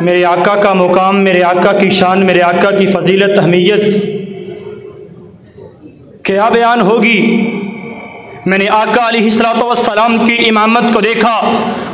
میرے آقا کا مقام، میرے آقا کی شان، میرے آقا کی فضیلت، اہمیت کیا بیان ہوگی؟ میں نے آقا علیہ السلام کی امامت کو دیکھا،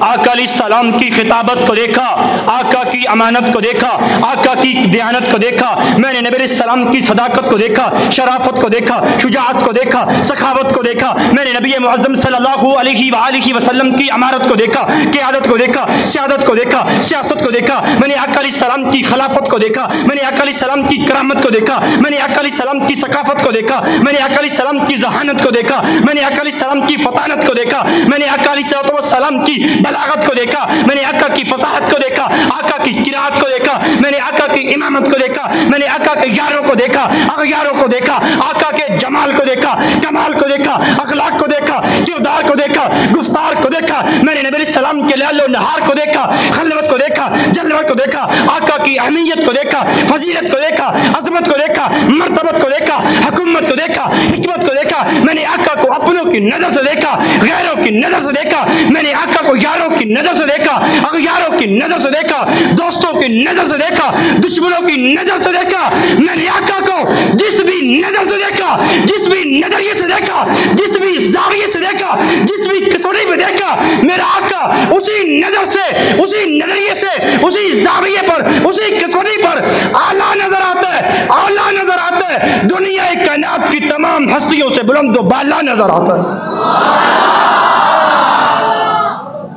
آقا علیہ السلام کی خطابت کو دیکھا، آقا کی امانت کو دیکھا، آقا کی دیانت کو دیکھا، میں نے نبی علیہ السلام کی صداقت کو دیکھا، شرافت کو دیکھا، شجاعت کو دیکھا، سخاوت کو دیکھا، میں نے نبی معظم صلی اللہ علیہ وآلہ وسلم کی امارت کو دیکھا، قیادت کو دیکھا، سیادت کو دیکھا، سیاست کو دیکھا، میں نے آقا علیہ السلام کی خلافت کو دیکھا، میں نے آقا علیہ السلام کی کرامت کو دیکھا، میں نے آقا علیہ السلام کی ثقافت کو دیکھا، میں نے آقا علیہ السلام کی ذہانت کو دیکھا، میں نے آقا علیہ السلام کی فطانت کو دیکھا، میں نے آقا علیہ السلام کی بلاغت کو دیکھا، میں نے آقا کی فصاحت کو دیکھا، آقا کی قرات کو دیکھا، میں نے آقا کی امامت کو دیکھا، میں نے آقا کے یاروں کو دیکھا، اغیاروں کو دیکھا، آقا کے جمال کو دیکھا، کمال کو دیکھا، اخلاق کو دیکھا، کردار کو دیکھا، گفتار کو دیکھا، میں نے نبی علیہ السلام کے لیل و نہار کو دیکھا، خلوت کو دیکھا، جلوت کو دیکھا، آقا کی اہمیت کو دیکھا، فضیلت کو دیکھا، عظمت کو دیکھا، مرتبت کو دیکھا، حکومت کو دیکھا، حکمت کو دیکھا، میں نے آقا کو اپنوں کی نظر سے دیکھا، غیروں کی نظر سے دیکھا، میں نے آقا کو یاروں کی نظر سے دیکھا، اغیاروں کی نظر سے دیکھا، دوستوں کی نظر سے دیکھا، دشمنوں کی نظر سے دیکھا، میں نے آقا کو جس بھی نظر سے دیکھا، جس بھی نظریے سے دیکھا، جس بھی زاویے سے دیکھا، جس بھی کسوٹی پہ دیکھا، میرا آقا اسی نظر سے، اسی نظریے سے، اسی زاویے پر، اسی کسوٹی پر اعلیٰ نظر آتا ہے، اعلیٰ نظر آتا ہے، دنیا کائنات کی تمام ہستیوں سے بلند و بالا نظر آتا ہے۔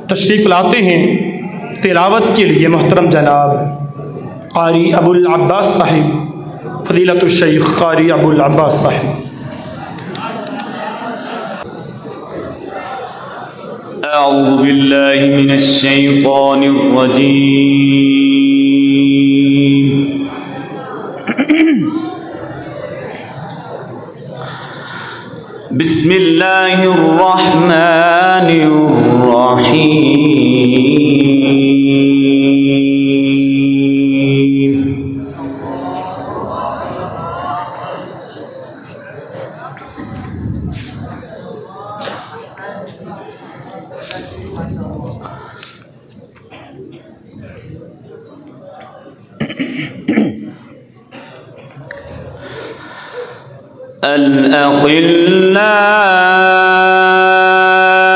تشریف لاتے ہیں تلاوت کے لیے محترم جناب قاری ابو العباس صاحب، فضیلت الشیخ قاری ابو العباس صاحب۔ اعوذ باللہ من الشیطان الرجیم، بسم اللہ الرحمن الرحیم۔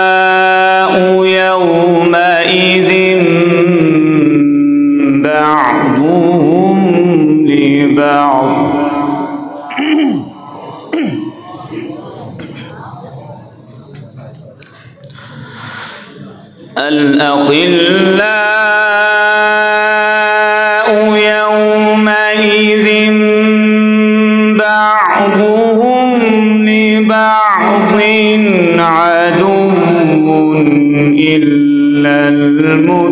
الأخلاء يومئذ بعضهم لبعض الأخلاء يومئذ بعضهم لبعض عدو إلا المتقين۔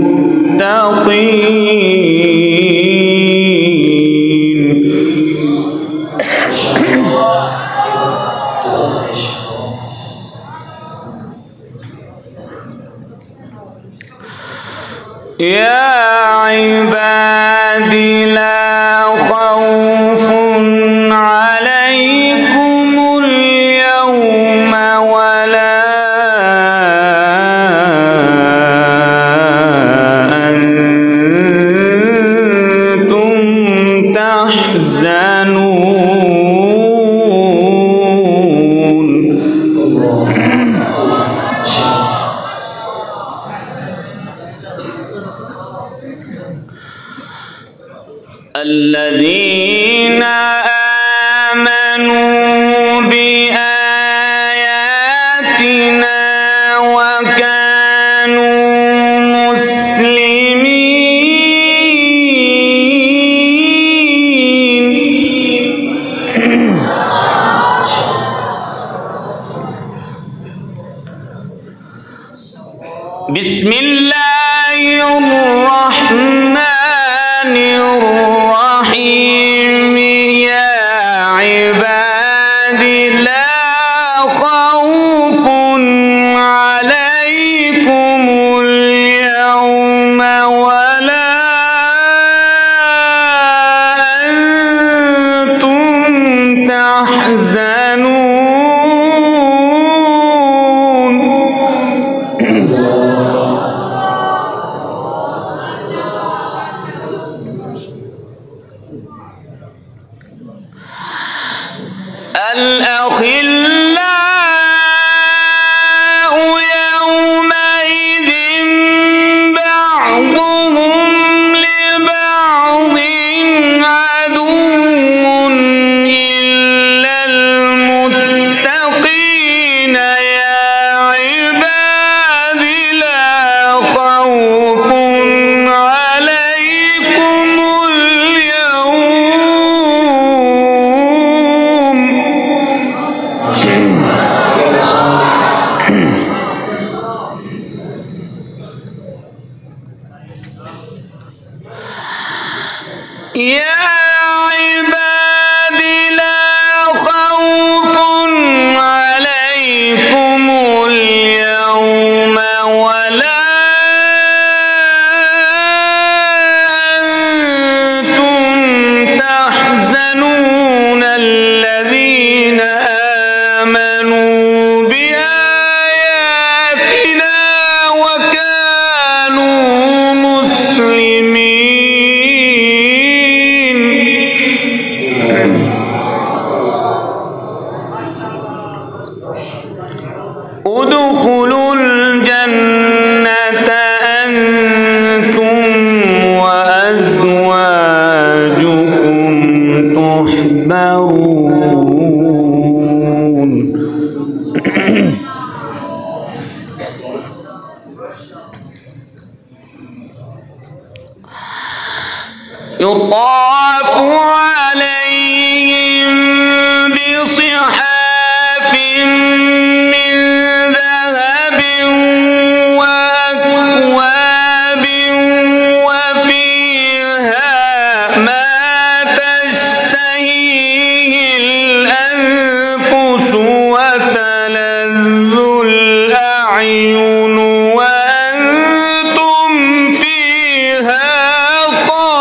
يا عباد لا خوف عليكم اليوم ولا أنتم تحزنون۔ الذين آمنوا بآياتنا وكانوا مسلمين۔ بسم الله الرحمن الرحيم۔ يا عباد يا عباد لا خوف عليكم اليوم ولا أنتم تحزنون الذين آمنوا بآياتنا وكانوا مسلمين. ادخلوا الجنة أنتم وأزواجكم تحبرون. يطاف عليهم بصحاف من ذهب وأكواب وفيها ما تشتهيه الأنفس وتلذ الأعين وأنتم فيها خالدون.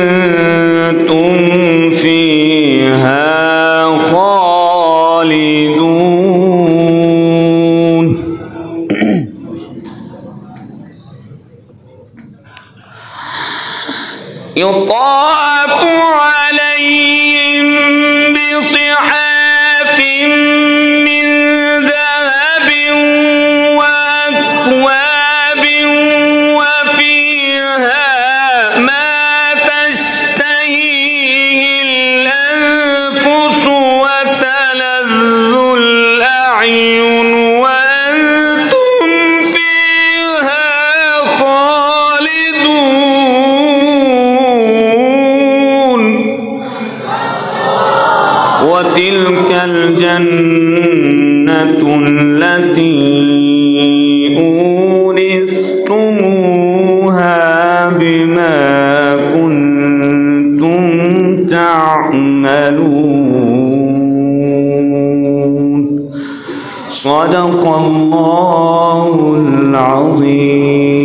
وأنتم فيها خالدون. يطاف عليهم بصحاف من ذهب وأكواب وفيها ما تشتهيه الأنفس وتلذ الأعين وأنتم فيها خالدون. وتلك الجنة التي أورثتموها بما كنتم تعملون. صدق الله العظيم.